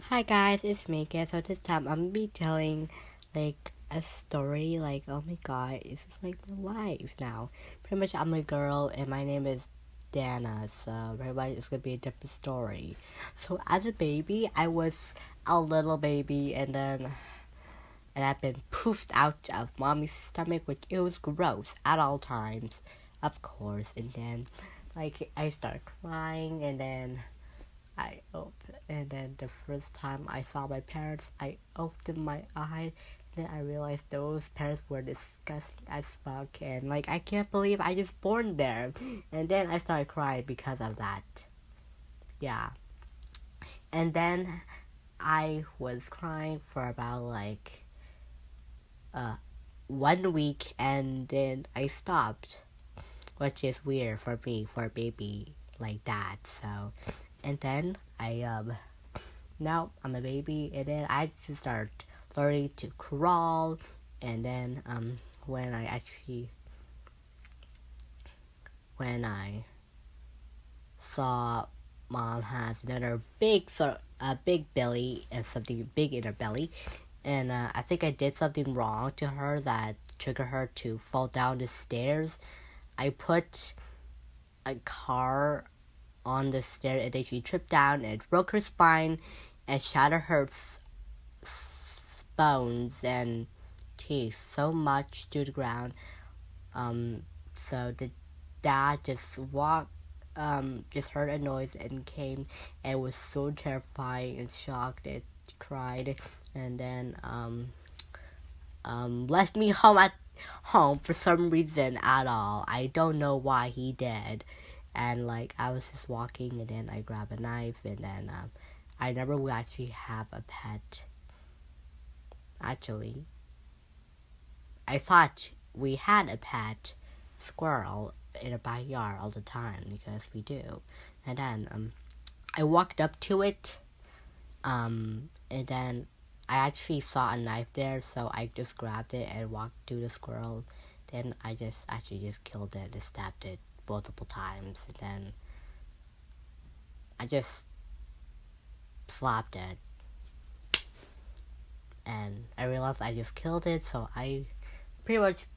Hi guys, it's Megan. So this time I'm gonna be telling a story. Oh my god, this is my life now. Pretty much I'm a girl and my name is Danna. So everybody it's gonna be a different story. So as a baby, I was a little baby and I've been poofed out of mommy's stomach, which it was gross at all times, of course. And then I started crying and then the first time I saw my parents, I opened my eyes. Then I realized those parents were disgusting as fuck, and I can't believe I just born there. And then I started crying because of that. Yeah, and then I was crying for about 1 week, and then I stopped, which is weird for me for a baby like that. So, and then now I'm a baby, and then I just start learning to crawl, and then when I saw mom has another a big belly and something big in her belly, and I think I did something wrong to her that triggered her to fall down the stairs. I put a car on the stair, and then she tripped down and broke her spine and shattered her bones and teeth so much to the ground. So the dad just heard a noise and came and was so terrified and shocked and cried, and then left me home for some reason at all. I don't know why he did. And I was just walking, and then I grabbed a knife, and then I never will actually have a pet. Actually, I thought we had a pet squirrel in our backyard all the time because we do. And then I walked up to it, and then I actually saw a knife there, so I just grabbed it and walked to the squirrel. Then I just killed it and stabbed it multiple times, and then I just slapped it. And I realized I just killed it, so I pretty much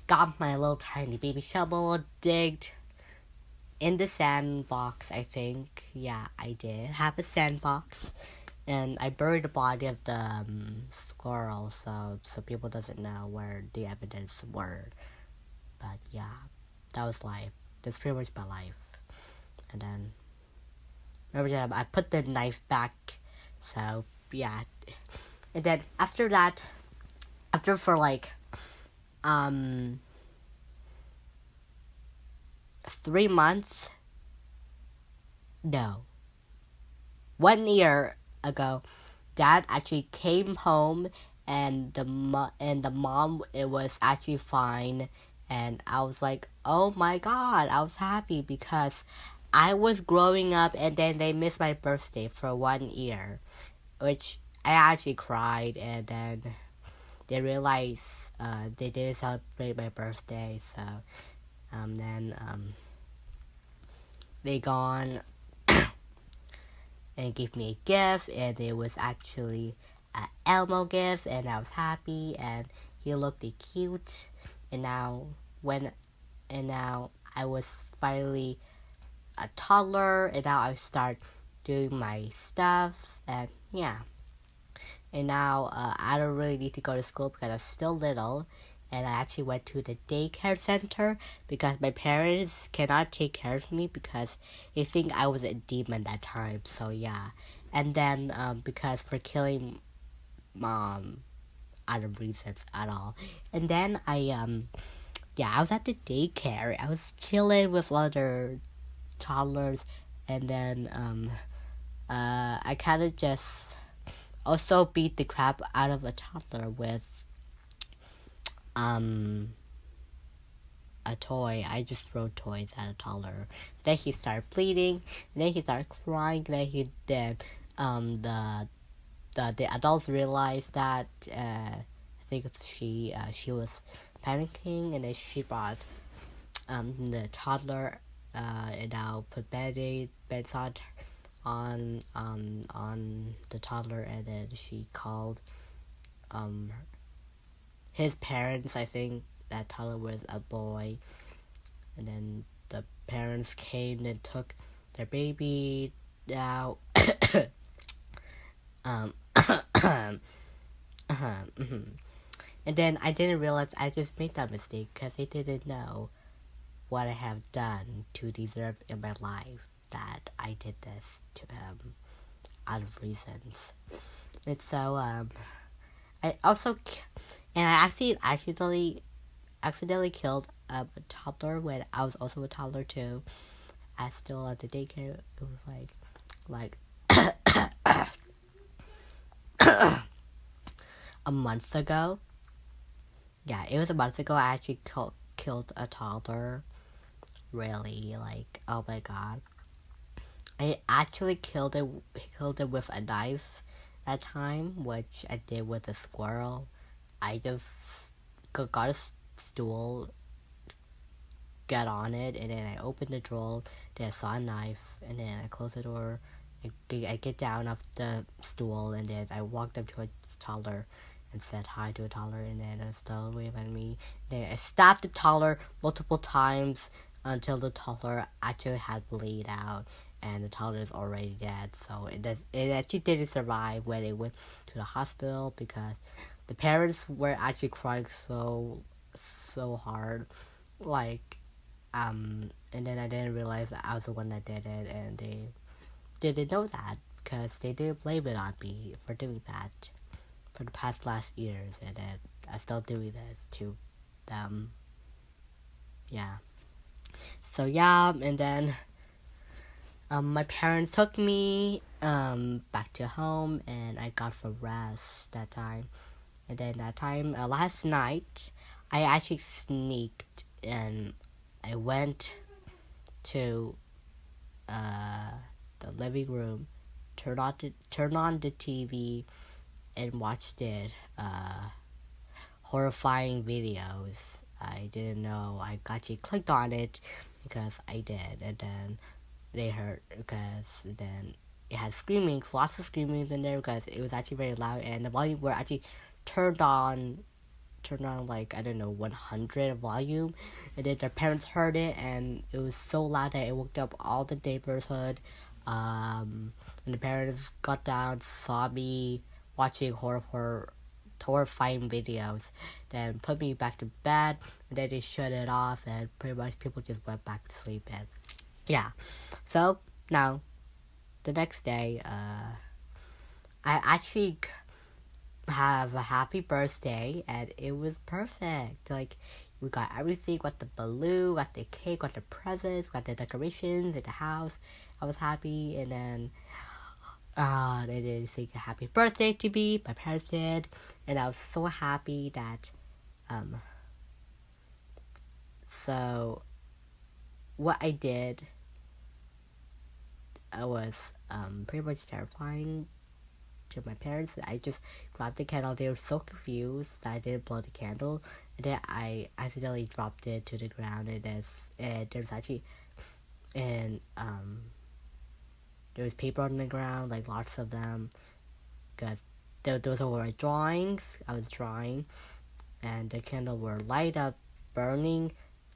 got my little tiny baby shovel, digged in the sandbox, I think. Yeah, I did have a sandbox. And I buried the body of the squirrel, so people doesn't know where the evidence were. But yeah, that was life. That's pretty much my life. And then, remember, I put the knife back. So yeah, and then after that, for 3 months, no, 1 year ago, Dad actually came home, and the mom, it was actually fine, and I was like, oh my god, I was happy because I was growing up, and then they missed my birthday for 1 year, which I actually cried, and then they realized they didn't celebrate my birthday, so then they gone and gave me a gift, and it was actually an Elmo gift, and I was happy, and he looked cute, and now I was finally a toddler, and now I start doing my stuff, and yeah. And now I don't really need to go to school because I'm still little, and I actually went to the daycare center because my parents cannot take care of me because they think I was a demon that time. So yeah, and then because for killing mom out of reasons at all, and then I was at the daycare. I was chilling with other toddlers, and then I kind of just also beat the crap out of a toddler with a toy. I just throw toys at a toddler. Then he started bleeding, and then he started crying, and then the adults realized that I think she was panicking, and then she brought the toddler and now put beds on the toddler, and then she called his parents. I think that toddler was a boy, and then the parents came and took their baby out. And then I didn't realize I just made that mistake because they didn't know what I have done to deserve in my life that I did this to him out of reasons. And so I also and I accidentally killed a toddler when I was also a toddler too. I still at the daycare. It was like a month ago. Yeah, it was a month ago. I actually killed a toddler. Really, oh my god. I actually killed it with a knife that time, which I did with a squirrel. I just got a stool, got on it, and then I opened the drawer, then I saw a knife, and then I closed the door. I get down off the stool, and then I walked up to a toddler and said hi to a toddler, and then a toddler waved at me. Then I stabbed the toddler multiple times until the toddler actually had bleed out, and the toddler is already dead. So it actually didn't survive when it went to the hospital because the parents were actually crying so hard, and then I didn't realize that I was the one that did it, and they didn't know that because they didn't blame it on me for doing that for the last years, and then I still doing this to them. Yeah. So yeah, and then my parents took me back to home, and I got some rest that time. And then that time, last night, I actually sneaked and I went to the living room, turned on the TV, and watched it. Horrifying videos. I didn't know. I actually clicked on it because I did, and then they hurt because then it had screamings, lots of screamings in there because it was actually very loud, and the volume were actually turned on I don't know 100 volume, and then their parents heard it, and it was so loud that it woke up all the neighborhood. And the parents got down, saw me watching horrifying videos, then put me back to bed, and then they shut it off, and pretty much people just went back to sleep. And yeah, so now the next day, I actually have a happy birthday, and it was perfect. We got everything, got the balloon, got the cake, got the presents, got the decorations in the house. I was happy, and then they did sing a happy birthday to me. My parents did, and I was so happy that so what I did was pretty much terrifying to my parents. I just grabbed the candle. They were so confused that I didn't blow the candle, and then I accidentally dropped it to the ground. And there's actually and there was paper on the ground, lots of them, because those were my drawings. I was drawing, and the candle were light up, burning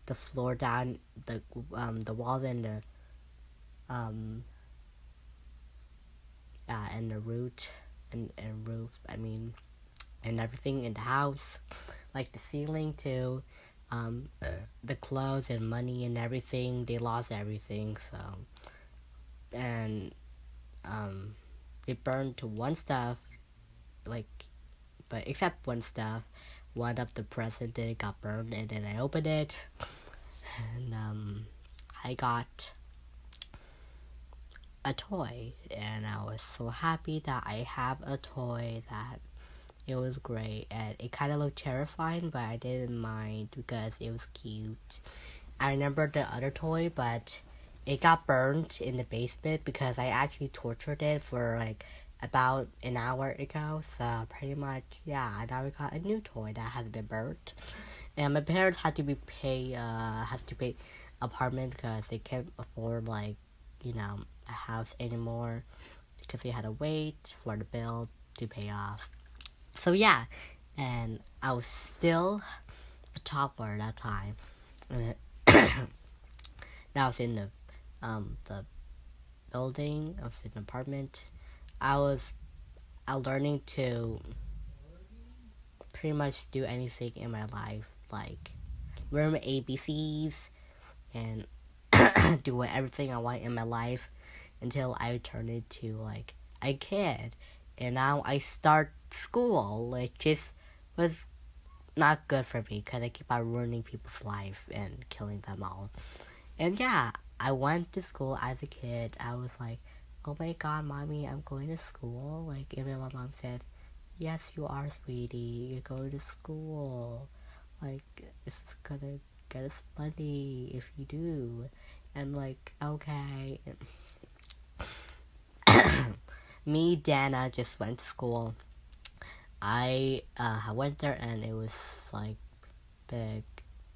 the floor down, the walls and the and the root and roof. I mean, and everything in the house, like the ceiling too, the clothes and money and everything. They lost everything. So, and they burned to one stuff, but except one stuff. One of the presents got burned, and then I opened it, and I got a toy, and I was so happy that I have a toy. That it was great, and it kind of looked terrifying, but I didn't mind because it was cute. I remember the other toy, but it got burnt in the basement because I actually tortured it for about an hour ago. So pretty much, yeah. Now we got a new toy that has been burnt, and my parents had to pay apartment because they can't afford a house anymore because we had to wait for the bill to pay off. So yeah, and I was still a toddler at that time. And I was in the building, I was in an apartment. I was learning to pretty much do anything in my life, like learn my ABCs and do everything I want in my life until I turned into like a kid. And now I start school, like just was not good for me because I keep on ruining people's life and killing them all. And yeah, I went to school as a kid. I was like, oh my god, mommy, I'm going to school. Like, even my mom said, yes, you are, sweetie. You're going to school. Like, it's gonna get us money if you do. And like, okay. Me, Danna, just went to school. I went there and it was like big.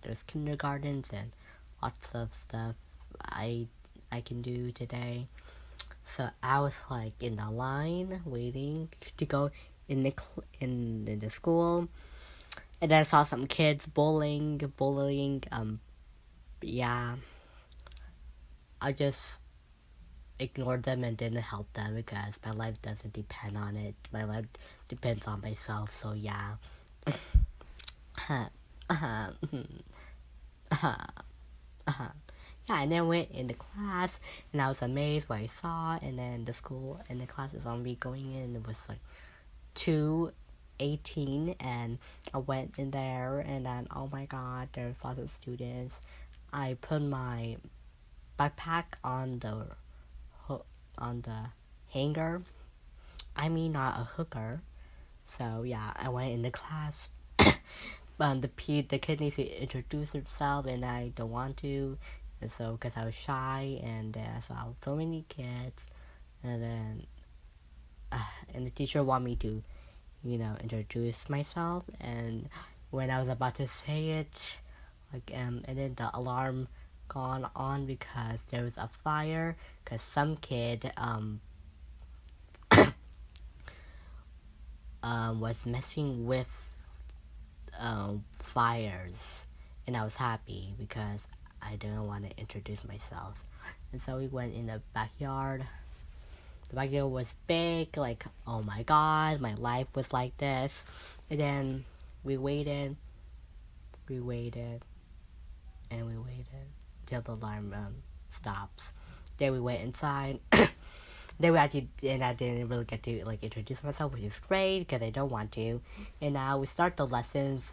There's kindergartens and lots of stuff I can do today. So I was like in the line waiting to go in the school, and then I saw some kids bullying. Yeah, I just ignored them and didn't help them because my life doesn't depend on it. My life depends on myself. So yeah. Yeah, and then went in the class, and I was amazed what I saw, and then the class is on me going in, it was like 2:18, and I went in there, and then, oh my god, there's lots of students. I put my backpack on the hanger, not a hooker, so yeah, I went in the class. The kid needs to introduce himself, and I don't want to. And so, because I was shy, and I saw so many kids, and then, and the teacher wanted me to, introduce myself, and when I was about to say it, and then the alarm gone on because there was a fire, because some kid, was messing with, fires, and I was happy because I didn't want to introduce myself. And so we went in the backyard. The backyard was big, like, oh my god, my life was like this. And then we waited, and we waited till the alarm stops. Then we went inside. Then I didn't really get to like introduce myself, which is great because I don't want to. And now we start the lessons,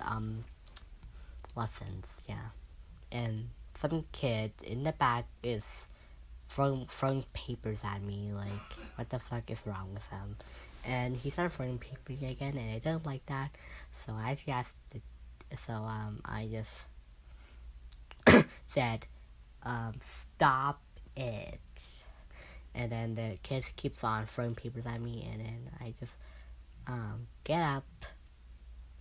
yeah. And some kid in the back is throwing papers at me, like, what the fuck is wrong with him? And he started throwing papers again, and I didn't like that, so I just said, stop it. And then the kid keeps on throwing papers at me, and then I just, get up,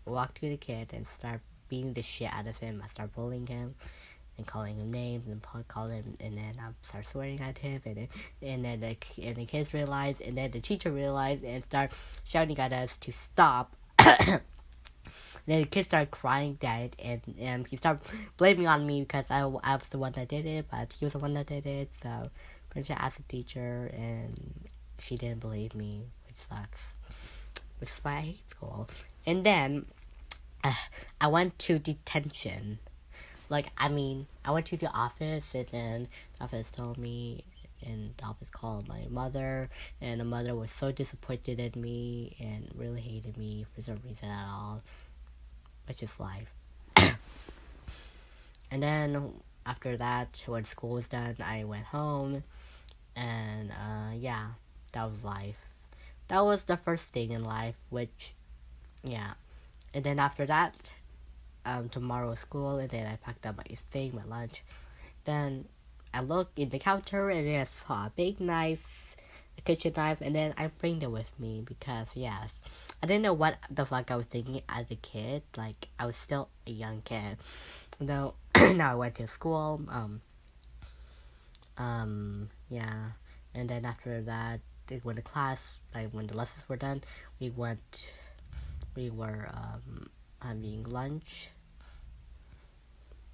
walk to the kid, and start beating the shit out of him. I start bullying him and calling him names and calling him, and then I start swearing at him, and then the kids realize, and then the teacher realized and start shouting at us to stop. Then the kids started crying that, and he started blaming on me because I was the one that did it, but he was the one that did it. So pretty much I asked the teacher, and she didn't believe me, which sucks. Which is why I hate school. And then I went to detention. I went to the office, and then the office told me, and the office called my mother, and the mother was so disappointed in me and really hated me for some reason at all, which is life. And then after that, when school was done, I went home, and yeah, that was life. That was the first thing in life, which, yeah. And then after that, tomorrow was school, and then I packed up my lunch. Then I looked in the counter, and then I saw a big knife, a kitchen knife, and then I bring it with me because, yes, I didn't know what the fuck I was thinking as a kid. Like, I was still a young kid. Now I went to school, Yeah. And then after that, when the class, like when the lessons were done, we were having lunch,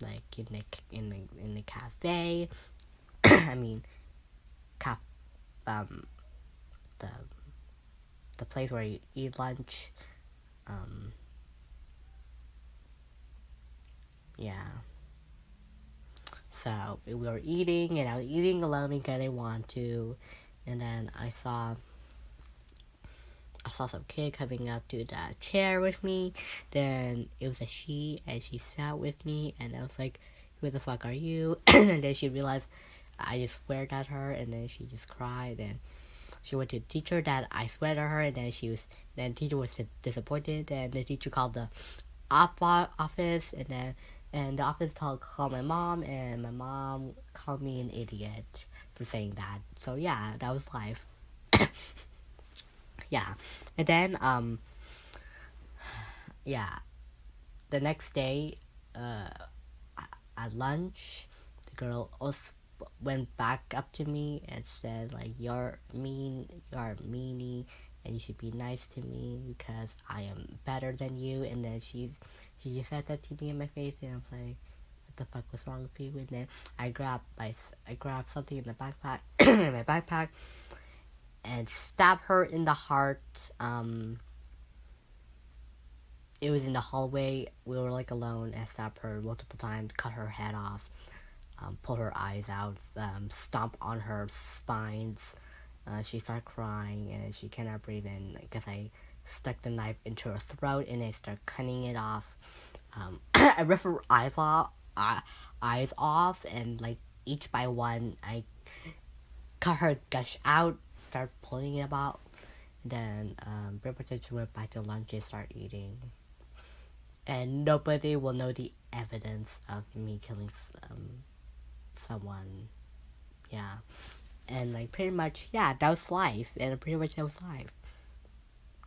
like in the cafe. I mean, caf um the the place where you eat lunch. Um, yeah. So we were eating, and I was eating alone because I want to. And then I saw some kid coming up to the chair with me. Then it was a she, and she sat with me, and I was like, "Who the fuck are you?" And then she realized I just sweared at her, and then she just cried. And she went to the teacher that I sweared at her, and then the teacher was disappointed, and the teacher called the office, and the office called my mom, and my mom called me an idiot for saying that. So yeah, that was life. Yeah, and then yeah, the next day, at lunch, the girl also went back up to me and said like, "You're mean, you're a meanie, and you should be nice to me because I am better than you." And then she just said that to me in my face, and I was like, "What the fuck was wrong with you?" And then I grabbed something in the backpack in my backpack and stabbed her in the heart. It was in the hallway. We were like alone, and stabbed her multiple times, cut her head off, pull her eyes out, stomp on her spines. She started crying, and she cannot breathe in because I stuck the knife into her throat, and I started cutting it off. I ripped her eyes off, and like each by one, I cut her gush out, started pulling it out. Then pretty much I just went back to lunch and started eating. And nobody will know the evidence of me killing someone. Yeah. And like pretty much, yeah, that was life. And pretty much that was life.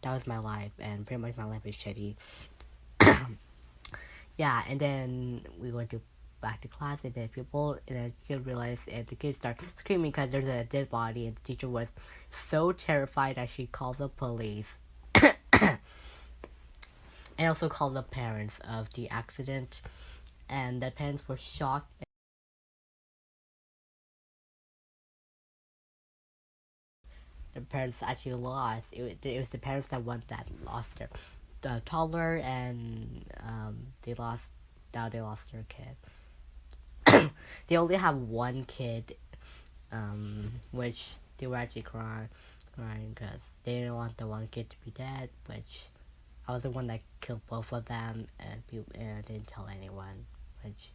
That was my life, and pretty much my life is shitty. Yeah, and then we went to back to class, and then the kid realized, and the kids start screaming because there's a dead body, and the teacher was so terrified that she called the police. And also called the parents of the accident, and the parents were shocked. The parents actually lost. It was the parents that lost their toddler, and they lost. Now they lost their kid. They only have one kid, which they were actually crying because they didn't want the one kid to be dead. Which I was the one that killed both of them, and didn't tell anyone. Which,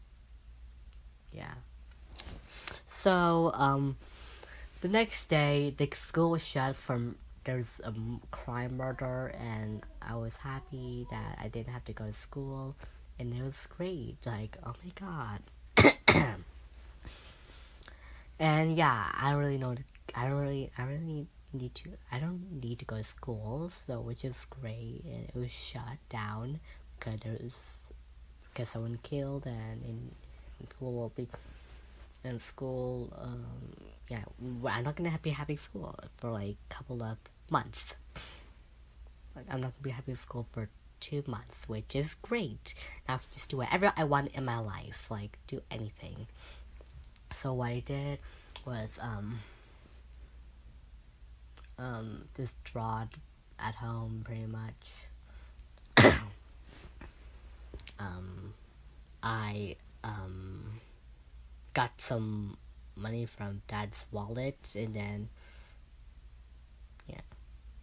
yeah. So the next day, the school was shut from there's a crime murder, and I was happy that I didn't have to go to school, and it was great. Like, oh my god. And yeah, I don't really know. I don't need to go to school, so which is great. And it was shut down because someone killed, and in school will be in school. Yeah, I'm not gonna be happy school for like a couple of months. Like, I'm not gonna be happy in school for 2 months, which is great. Now I can just do whatever I want in my life, like do anything. So what I did was just draw at home pretty much. I got some money from dad's wallet, and then yeah,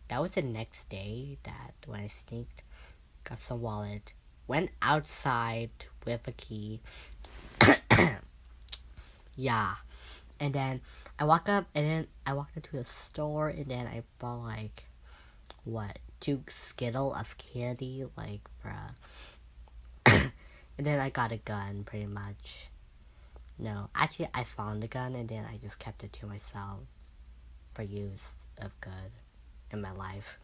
that was the next day that when I sneaked, got some wallet, went outside with a key. Yeah, and then I walked into the store, and then I bought like what 2 Skittle of candy, like bruh. And then I got a gun, pretty much. No, actually I found the gun, and then I just kept it to myself for use of good in my life.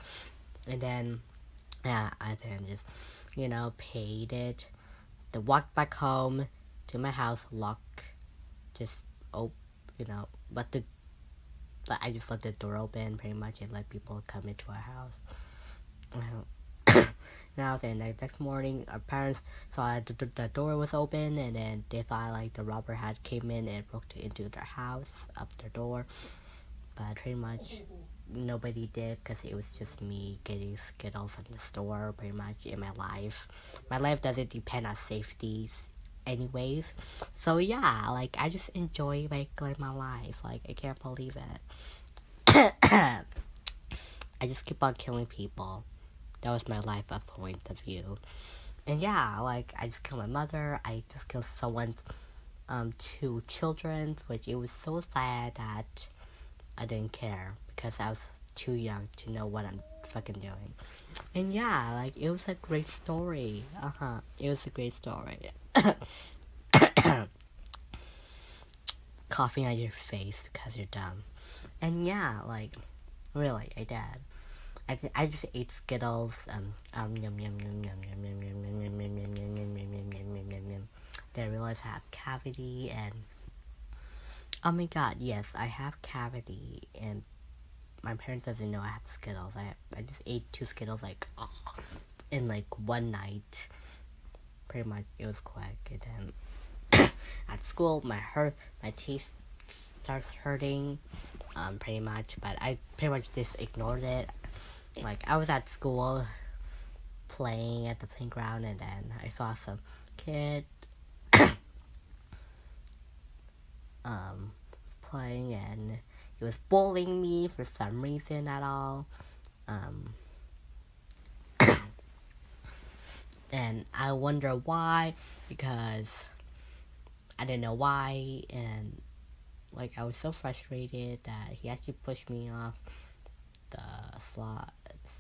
And then yeah, I then just paid it. Then walked back home to my house, just but I just left the door open pretty much and let people come into our house. Now then, the next morning, our parents saw the door was open, and then they thought like the robber had came in and broke into their house, up their door. But pretty much nobody did because it was just me getting Skittles from the store. Pretty much in my life doesn't depend on safety, anyways. So yeah, like I just enjoy like my life. Like I can't believe it. I just keep on killing people. That was my life of point of view. And yeah, like I just killed my mother. I just killed someone's 2 children, which it was so sad that I didn't care because I was too young to know what I'm fucking doing. And yeah, like it was a great story. It was a great story. Coughing at your face because you're dumb. And yeah, like really, I did. I just ate Skittles. Yum yum yum yum yum yum yum yum yum yum yum yum yum yum yum yum yum yum. Then I realized I have cavity and oh my god, yes, I have cavity and my parents doesn't know I have Skittles. I just ate 2 Skittles like in like one night. Pretty much it was quick and then at school my teeth starts hurting pretty much, but I pretty much just ignored it. Like I was at school playing at the playground and then I saw some kid playing and he was bullying me for some reason at all. And I wonder why, because I didn't know why, and like I was so frustrated that he actually pushed me off the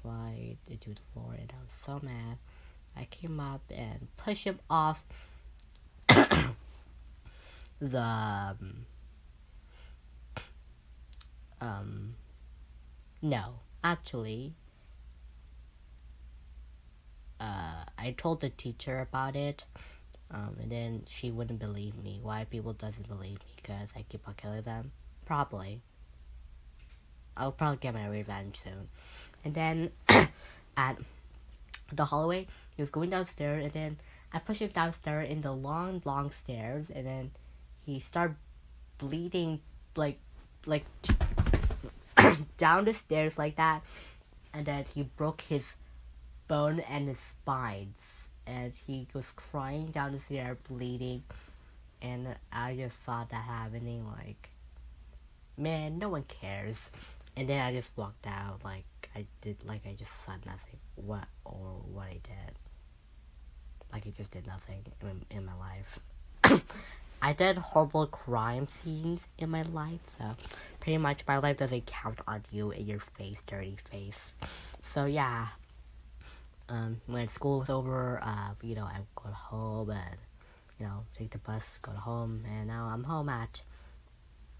slide into the floor, and I was so mad. I came up and pushed him off the no, actually I told the teacher about it, and then she wouldn't believe me. Why people doesn't believe me? Because I keep on killing them? Probably. I'll probably get my revenge soon. And then at the hallway, he was going downstairs, and then I pushed him downstairs in the long, long stairs, and then he started bleeding like down the stairs like that, and then he broke his bone and his spines, and he was crying down the stairs, bleeding, and I just saw that happening, like, man, no one cares. And then I just walked out, like I just saw nothing, what I did. Like I just did nothing in my life. I did horrible crime scenes in my life, so pretty much my life doesn't count on you in your face, dirty face. So yeah, when school was over, I would go home and, take the bus, go home, and now I'm home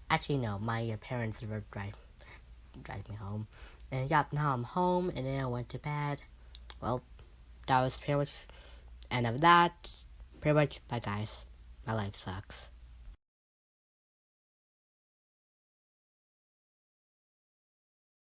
actually no, my parents drive me home. And yep, now I'm home, and then I went to bed. Well, that was pretty much end of that. Pretty much, bye guys. My life sucks.